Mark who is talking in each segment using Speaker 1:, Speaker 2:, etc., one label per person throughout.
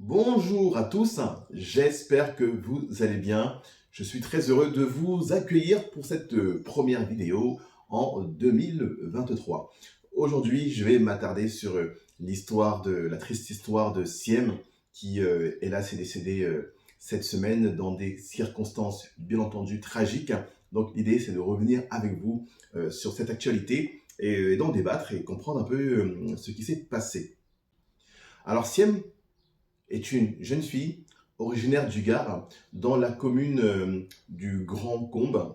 Speaker 1: Bonjour à tous, j'espère que vous allez bien. Je suis très heureux de vous accueillir pour cette première vidéo en 2023. Aujourd'hui, je vais m'attarder sur la triste histoire de Siem qui, hélas, est décédé cette semaine dans des circonstances bien entendu tragiques. Donc l'idée, c'est de revenir avec vous sur cette actualité et d'en débattre et comprendre un peu ce qui s'est passé. Alors Siem est une jeune fille originaire du Gard, dans la commune du Grand Combe.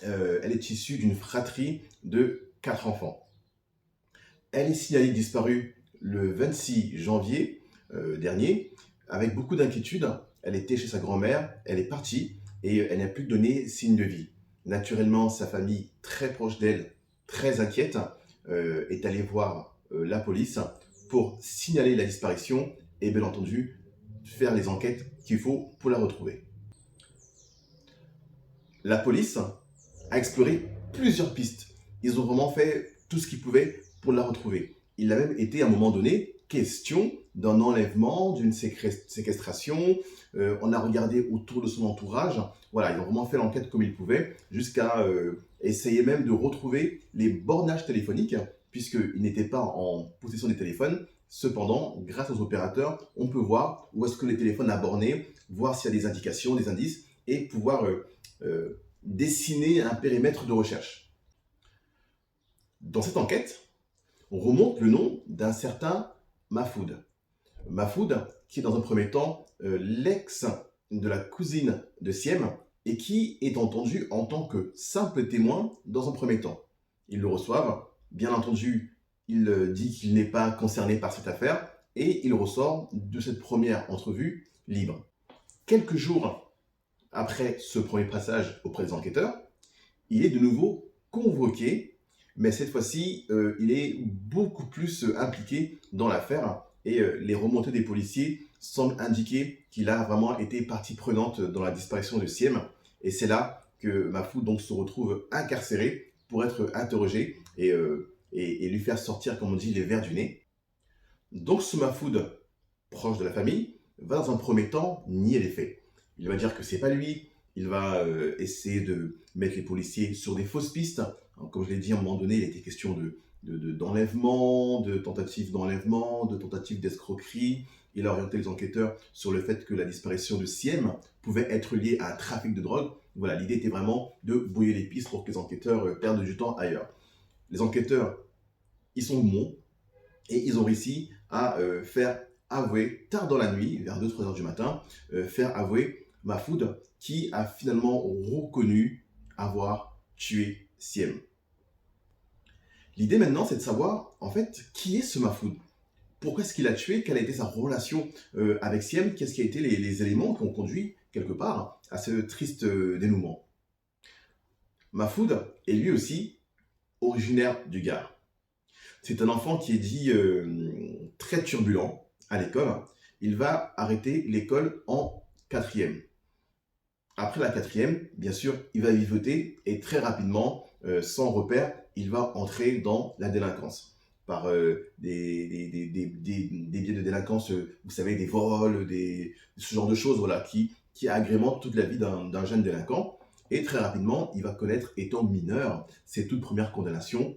Speaker 1: Elle est issue d'une fratrie de 4 enfants. Elle est signalée disparue le 26 janvier dernier, avec beaucoup d'inquiétude. Elle était chez sa grand-mère, elle est partie et elle n'a plus donné signe de vie. Naturellement, sa famille, très proche d'elle, très inquiète, est allée voir la police pour signaler la disparition et bien entendu faire les enquêtes qu'il faut pour la retrouver. La police a exploré plusieurs pistes. Ils ont vraiment fait tout ce qu'ils pouvaient pour la retrouver. Il a même été à un moment donné question d'un enlèvement, d'une séquestration. On a regardé autour de son entourage. Voilà, ils ont vraiment fait l'enquête comme ils pouvaient, jusqu'à essayer même de retrouver les bornages téléphoniques, puisqu'ils n'étaient pas en possession des téléphones. Cependant, grâce aux opérateurs, on peut voir où est-ce que les téléphones a borné, voir s'il y a des indications, des indices, et pouvoir dessiner un périmètre de recherche. Dans cette enquête, on remonte le nom d'un certain Mahfoud. Mahfoud, qui est dans un premier temps l'ex de la cousine de Siem et qui est entendu en tant que simple témoin dans un premier temps. Ils le reçoivent, bien entendu, il dit qu'il n'est pas concerné par cette affaire et il ressort de cette première entrevue libre. Quelques jours après ce premier passage auprès des enquêteurs, il est de nouveau convoqué, mais cette fois-ci, il est beaucoup plus impliqué dans l'affaire et les remontées des policiers semblent indiquer qu'il a vraiment été partie prenante dans la disparition de Siem. Et c'est là que Mahfoud donc se retrouve incarcéré pour être interrogé et lui faire sortir, comme on dit, les vers du nez. Donc ce Mahfoud, proche de la famille, va dans un premier temps nier les faits. Il va dire que c'est pas lui, il va essayer de mettre les policiers sur des fausses pistes. Comme je l'ai dit, à un moment donné, il était question d'enlèvement, de tentative d'enlèvement, de tentative d'escroquerie. Il a orienté les enquêteurs sur le fait que la disparition de Siem pouvait être liée à un trafic de drogue. Voilà, l'idée était vraiment de brouiller les pistes pour que les enquêteurs perdent du temps ailleurs. Les enquêteurs, ils sont bons et ils ont réussi à faire avouer, tard dans la nuit, vers 2-3 heures du matin, faire avouer Mahfoud, qui a finalement reconnu avoir tué Siem. L'idée maintenant, c'est de savoir, en fait, qui est ce Mahfoud? Pourquoi est-ce qu'il a tué? Quelle a été sa relation avec Siem? Qu'est-ce qui a été les éléments qui ont conduit, quelque part, à ce triste dénouement? Mahfoud est lui aussi originaire du Gard. C'est un enfant qui est dit très turbulent à l'école. Il va arrêter l'école en 4e. Après la 4e, bien sûr, il va vivoter et très rapidement, sans repère, il va entrer dans la délinquance. Par des biais de délinquance, vous savez, des vols, ce genre de choses voilà, qui agrémentent toute la vie d'un jeune délinquant. Et très rapidement, il va connaître, étant mineur, ses toutes premières condamnations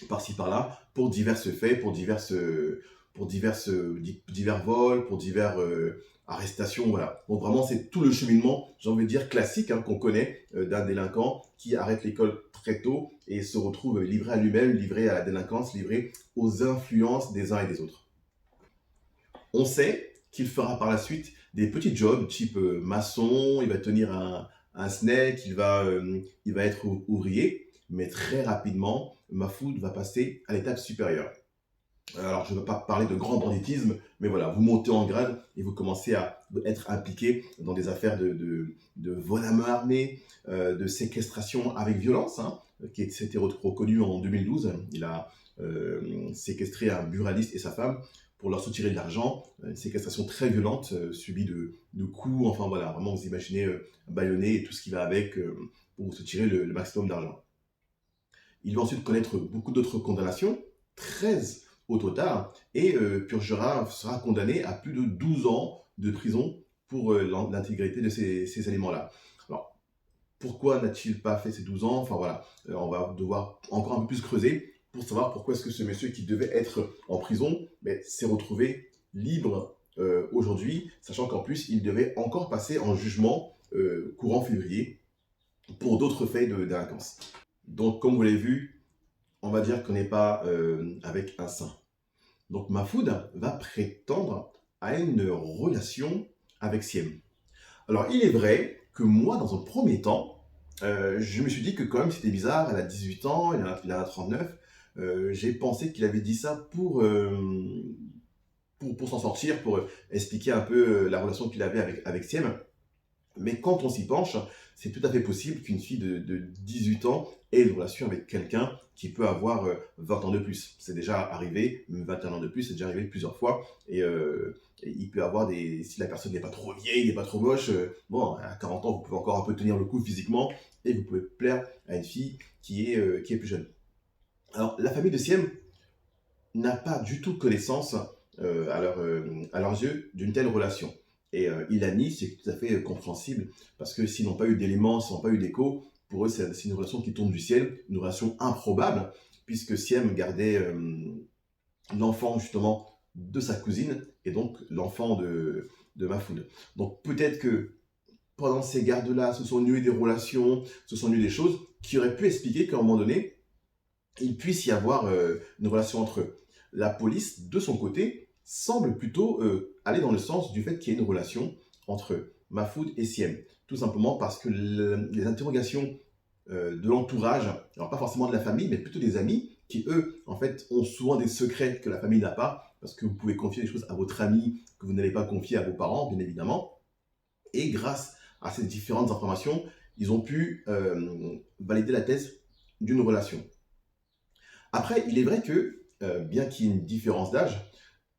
Speaker 1: par-ci par-là, pour divers faits, pour divers vols, pour divers arrestations, voilà. Donc vraiment, c'est tout le cheminement, j'ai envie de dire, classique qu'on connaît d'un délinquant qui arrête l'école très tôt et se retrouve livré à lui-même, livré à la délinquance, livré aux influences des uns et des autres. On sait qu'il fera par la suite des petits jobs type maçon, il va tenir un snack, il va être ouvrier, mais très rapidement, Mahfoud va passer à l'étape supérieure. Alors, je ne veux pas parler de grand banditisme, mais voilà, vous montez en grade et vous commencez à être impliqué dans des affaires de vol à main armée, de séquestration avec violence, qui s'était reconnu en 2012. Il a séquestré un buraliste et sa femme pour leur soutirer de l'argent. Une séquestration très violente, suivie de coups, enfin voilà, vraiment vous imaginez bâillonner et tout ce qui va avec pour vous soutirer le maximum d'argent. Il va ensuite connaître beaucoup d'autres condamnations, 13 au total et sera condamné à plus de 12 ans de prison pour l'intégrité de ces éléments-là. Alors, pourquoi n'a-t-il pas fait ces 12 ans? Enfin voilà, on va devoir encore un peu plus creuser pour savoir pourquoi est-ce que ce monsieur qui devait être en prison s'est retrouvé libre aujourd'hui, sachant qu'en plus, il devait encore passer en jugement courant février pour d'autres faits de délinquance. Donc, comme vous l'avez vu, on va dire qu'on n'est pas avec un saint. Donc, Mahfoud va prétendre à une relation avec Siem. Alors, il est vrai que moi, dans un premier temps, je me suis dit que quand même c'était bizarre, elle a 18 ans, il a 39. J'ai pensé qu'il avait dit ça pour s'en sortir, pour expliquer un peu la relation qu'il avait avec Siem. Mais quand on s'y penche, c'est tout à fait possible qu'une fille de 18 ans ait une relation avec quelqu'un qui peut avoir 20 ans de plus. C'est déjà arrivé, même 21 ans de plus, c'est déjà arrivé plusieurs fois. Et il peut avoir si la personne n'est pas trop vieille, n'est pas trop moche, bon, à 40 ans, vous pouvez encore un peu tenir le coup physiquement et vous pouvez plaire à une fille qui est plus jeune. Alors, la famille de Siem n'a pas du tout connaissance, à leurs yeux, d'une telle relation. Et ils la nient, c'est tout à fait compréhensible, parce que s'ils n'ont pas eu d'éléments, s'ils n'ont pas eu d'écho, pour eux, c'est une relation qui tombe du ciel, une relation improbable, puisque Siem gardait l'enfant, justement, de sa cousine, et donc l'enfant de Mahfoud. Donc peut-être que pendant ces gardes-là, se sont nouées des relations, se sont nouées des choses qui auraient pu expliquer qu'à un moment donné, il puisse y avoir une relation entre eux. La police, de son côté, semble plutôt aller dans le sens du fait qu'il y ait une relation entre Mahfoud et Siem. Tout simplement parce que les interrogations de l'entourage, alors pas forcément de la famille, mais plutôt des amis, qui eux, en fait, ont souvent des secrets que la famille n'a pas, parce que vous pouvez confier des choses à votre ami que vous n'allez pas confier à vos parents, bien évidemment. Et grâce à ces différentes informations, ils ont pu valider la thèse d'une relation. Après, il est vrai que, bien qu'il y ait une différence d'âge,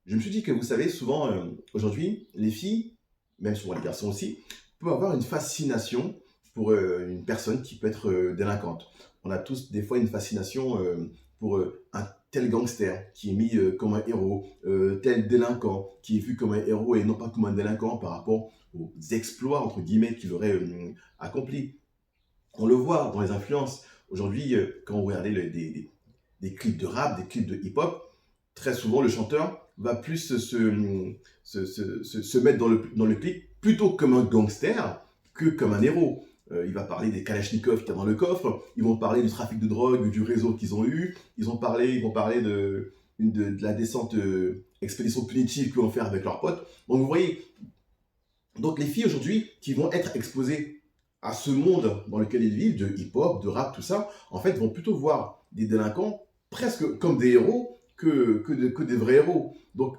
Speaker 1: je me suis dit que, vous savez, souvent, aujourd'hui, les filles, même souvent les garçons aussi, peuvent avoir une fascination pour une personne qui peut être délinquante. On a tous des fois une fascination pour un tel gangster qui est mis comme un héros, tel délinquant qui est vu comme un héros et non pas comme un délinquant par rapport aux exploits, entre guillemets, qu'il aurait accomplis. On le voit dans les influences. Aujourd'hui, quand vous regardez des clips de rap, des clips de hip-hop, très souvent le chanteur va plus se mettre dans le clip plutôt comme un gangster que comme un héros. Il va parler des Kalachnikov qu'il y a dans le coffre, ils vont parler du trafic de drogue, du réseau qu'ils ont eu, ils vont parler de la descente expédition punitive qu'ils vont faire avec leurs potes. Donc vous voyez, donc les filles aujourd'hui qui vont être exposées à ce monde dans lequel ils vivent, de hip-hop, de rap, tout ça, en fait, vont plutôt voir des délinquants presque comme des héros que des vrais héros. Donc,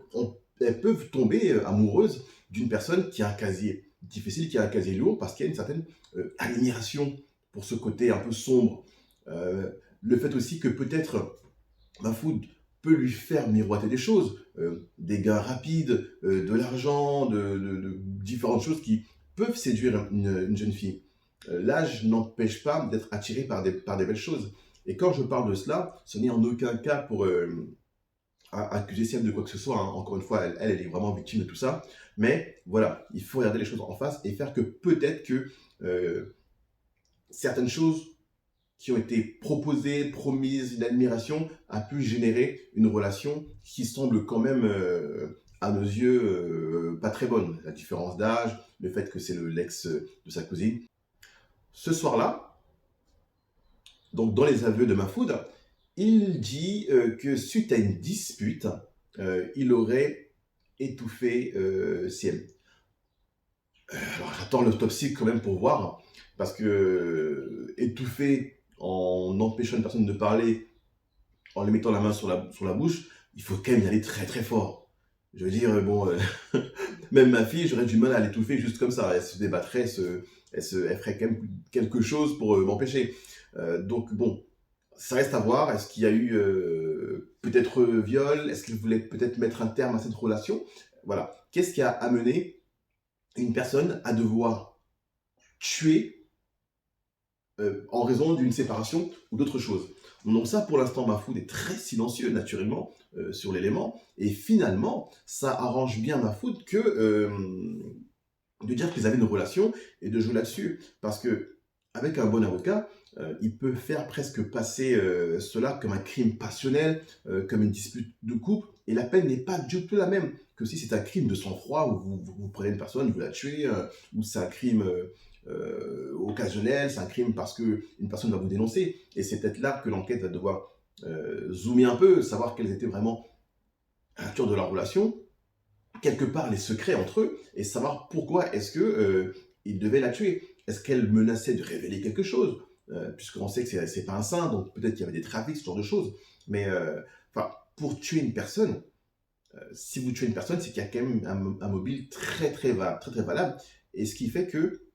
Speaker 1: elles peuvent tomber amoureuses d'une personne qui a un casier difficile, qui a un casier lourd, parce qu'il y a une certaine admiration pour ce côté un peu sombre. Le fait aussi que peut-être Mahfoud peut lui faire miroiter des choses, des gains rapides, de l'argent, de différentes choses qui peuvent séduire une jeune fille. L'âge n'empêche pas d'être attiré par des belles choses. Et quand je parle de cela, ce n'est en aucun cas pour accuser Siem de quoi que ce soit. Hein. Encore une fois, elle est vraiment victime de tout ça. Mais voilà, il faut regarder les choses en face et faire que peut-être que certaines choses qui ont été proposées, promises, une admiration, a pu générer une relation qui semble quand même, à nos yeux, pas très bonne. La différence d'âge, le fait que c'est l'ex de sa cousine. Ce soir-là, donc dans les aveux de Mahfoud, il dit que suite à une dispute, il aurait étouffé Siem. Alors j'attends l'autopsie quand même pour voir, parce que étouffer en empêchant une personne de parler, en lui mettant la main sur la bouche, il faut quand même y aller très très fort. Je veux dire, bon, même ma fille, j'aurais du mal à l'étouffer juste comme ça. Elle se débattrait, elle ferait quand même quelque chose pour m'empêcher. Donc bon, ça reste à voir. Est-ce qu'il y a eu peut-être viol? Est-ce qu'il voulait peut-être mettre un terme à cette relation? Voilà. Qu'est-ce qui a amené une personne à devoir tuer en raison d'une séparation ou d'autre chose? Donc ça, pour l'instant, Mahfoud est très silencieux, naturellement, sur l'élément. Et finalement, ça arrange bien Mahfoud que de dire qu'ils avaient une relation et de jouer là-dessus. Parce que avec un bon avocat, il peut faire presque passer cela comme un crime passionnel, comme une dispute de couple, et la peine n'est pas du tout la même que si c'est un crime de sang-froid, où vous prenez une personne, vous la tuez, ou c'est un crime occasionnel, c'est un crime parce qu'une personne va vous dénoncer. Et c'est peut-être là que l'enquête va devoir zoomer un peu, savoir quelles étaient vraiment la nature de leur relation, quelque part les secrets entre eux, et savoir pourquoi est-ce que il devait la tuer. Est-ce qu'elle menaçait de révéler quelque chose, puisqu'on sait que c'est pas un saint, donc peut-être qu'il y avait des trafics, ce genre de choses. Mais pour tuer une personne, si vous tuez une personne, c'est qu'il y a quand même un mobile très valable, et ce qui fait que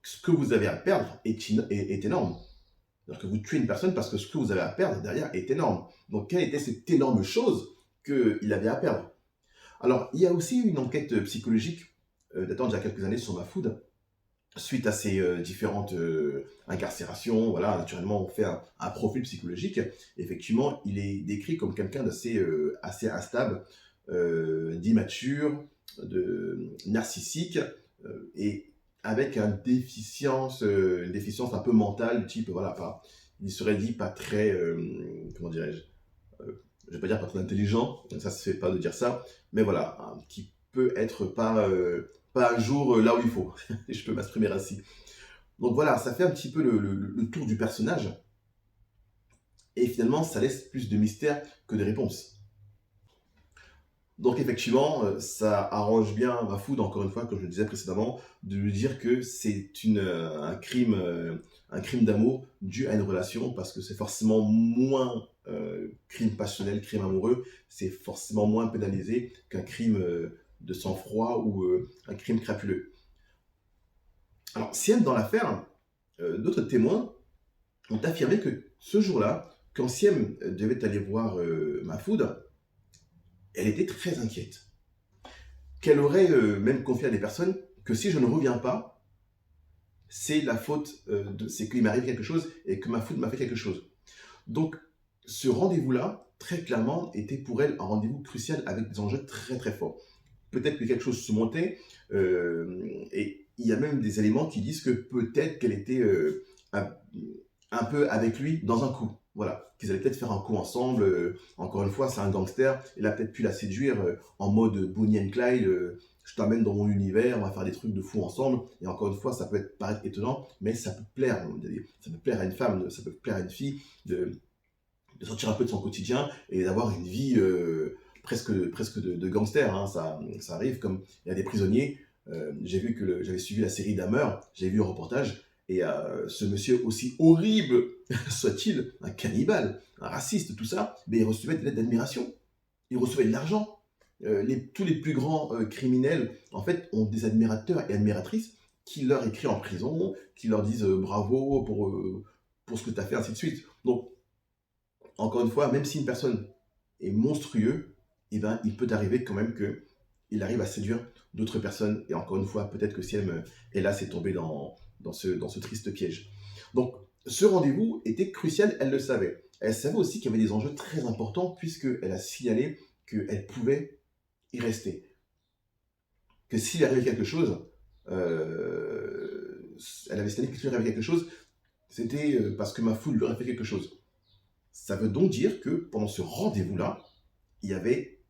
Speaker 1: ce que vous avez à perdre est énorme. C'est-à-dire que vous tuez une personne parce que ce que vous avez à perdre derrière est énorme. Donc quelle était cette énorme chose qu'il avait à perdre? Alors, il y a aussi une enquête psychologique datant d'il y a quelques années sur Mahfoud, suite à ces différentes incarcérations. Voilà, naturellement, on fait un profil psychologique. Effectivement, il est décrit comme quelqu'un d'assez assez instable, d'immature, de narcissique, et avec une déficience un peu mentale, du type, voilà, il serait dit pas très, comment dirais-je, je vais pas dire pas très intelligent, ça se fait pas de dire ça, mais voilà, qui peut être pas un jour là où il faut, et je peux m'exprimer ainsi. Donc voilà, ça fait un petit peu le tour du personnage, et finalement, ça laisse plus de mystère que de réponses. Donc effectivement, ça arrange bien Mahfoud, encore une fois, comme je le disais précédemment, de lui dire que c'est un crime d'amour dû à une relation, parce que c'est forcément moins crime passionnel, crime amoureux, c'est forcément moins pénalisé qu'un crime de sang-froid ou un crime crapuleux. Alors, Siem, dans l'affaire, d'autres témoins ont affirmé que ce jour-là, quand Siem devait aller voir Mahfoud, elle était très inquiète. Qu'elle aurait même confié à des personnes que si je ne reviens pas, c'est la faute, c'est qu'il m'arrive quelque chose et que Mahfoud m'a fait quelque chose. Donc, ce rendez-vous-là, très clairement, était pour elle un rendez-vous crucial avec des enjeux très forts. Peut-être que quelque chose se montait, et il y a même des éléments qui disent que peut-être qu'elle était un peu avec lui dans un coup. Voilà, qu'ils allaient peut-être faire un coup ensemble. Encore une fois, c'est un gangster. Il a peut-être pu la séduire en mode Bonnie and Clyde. Je t'amène dans mon univers, on va faire des trucs de fou ensemble. Et encore une fois, ça peut paraître étonnant, mais ça peut plaire. Ça peut plaire à une femme, ça peut plaire à une fille de sortir un peu de son quotidien et d'avoir une vie presque de gangster. Hein. Ça arrive, comme il y a des prisonniers. J'ai vu que j'avais suivi la série Dahmer, j'ai vu un reportage. Et ce monsieur, aussi horrible soit-il, un cannibale, un raciste, tout ça, mais il recevait de l'aide d'admiration. Il recevait de l'argent. Tous les plus grands criminels, en fait, ont des admirateurs et admiratrices qui leur écrivent en prison, qui leur disent bravo pour ce que tu as fait, ainsi de suite. Donc, encore une fois, même si une personne est monstrueuse, eh ben, il peut arriver quand même qu'il arrive à séduire d'autres personnes. Et encore une fois, peut-être que si elle, hélas, est tombée dans ce triste piège. Donc, ce rendez-vous était crucial, elle le savait. Elle savait aussi qu'il y avait des enjeux très importants, puisqu'elle a signalé qu'elle pouvait y rester. Que s'il arrivait quelque chose, elle avait signalé que s'il arrivait quelque chose, c'était parce que Mahfoud lui aurait fait quelque chose. Ça veut donc dire que pendant ce rendez-vous-là, il y avait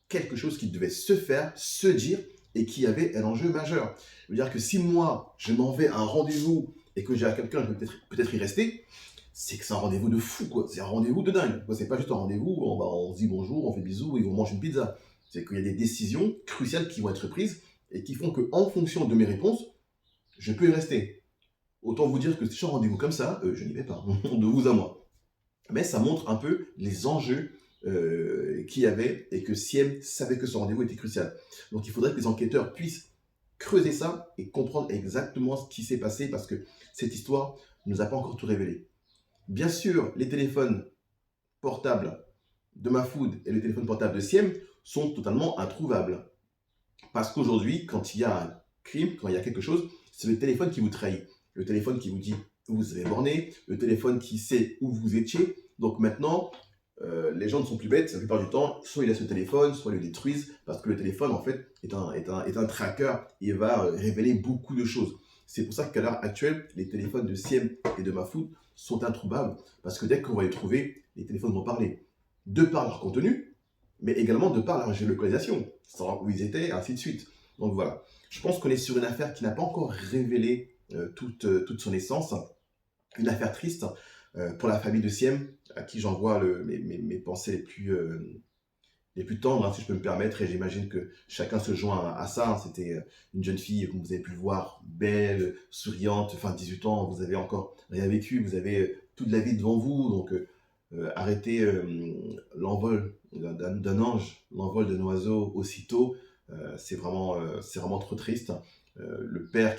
Speaker 1: quelque chose qui devait se faire, se dire, et qui avait un enjeu majeur. Je veux dire que si moi, je m'en vais à un rendez-vous et que j'ai à quelqu'un, je vais peut-être y rester, c'est que c'est un rendez-vous de fou, quoi. C'est un rendez-vous de dingue. C'est pas juste un rendez-vous où on se dit bonjour, on fait bisous et on mange une pizza. C'est qu'il y a des décisions cruciales qui vont être prises et qui font qu'en fonction de mes réponses, je peux y rester. Autant vous dire que si je suis en rendez-vous comme ça, je n'y vais pas, de vous à moi. Mais ça montre un peu les enjeux qu'il y avait et que Siem savait que ce rendez-vous était crucial. Donc il faudrait que les enquêteurs puissent creuser ça et comprendre exactement ce qui s'est passé parce que cette histoire ne nous a pas encore tout révélé. Bien sûr, les téléphones portables de Mahfoud et les téléphones portables de Siem sont totalement introuvables. Parce qu'aujourd'hui, quand il y a un crime, quand il y a quelque chose, c'est le téléphone qui vous trahit. Le téléphone qui vous dit où vous avez borné, le téléphone qui sait où vous étiez, Donc maintenant, les gens ne sont plus bêtes, la plupart du temps, soit ils laissent le téléphone, soit ils le détruisent, parce que le téléphone, en fait, est un tracker, il va révéler beaucoup de choses. C'est pour ça qu'à l'heure actuelle, les téléphones de Siem et de Mafood sont introuvables, parce que dès qu'on va les trouver, les téléphones vont parler, de par leur contenu, mais également de par leur géolocalisation, savoir où ils étaient, ainsi de suite. Donc voilà, je pense qu'on est sur une affaire qui n'a pas encore révélé toute son essence, une affaire triste pour la famille de Siem, à qui j'envoie mes pensées les plus tendres, hein, si je peux me permettre, et j'imagine que chacun se joint à ça. C'était une jeune fille, comme vous avez pu le voir, belle, souriante, enfin 18 ans, vous avez encore rien vécu, vous avez toute la vie devant vous, donc arrêter l'envol d'un ange, l'envol d'un oiseau aussitôt, c'est vraiment trop triste. Le père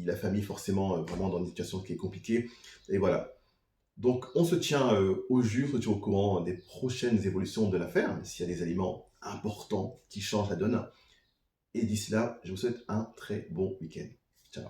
Speaker 1: la famille forcément vraiment dans une situation qui est compliquée, et voilà. Donc, on se tient au jus, on se tient au courant des prochaines évolutions de l'affaire, s'il y a des éléments importants qui changent la donne. Et d'ici là, je vous souhaite un très bon week-end. Ciao.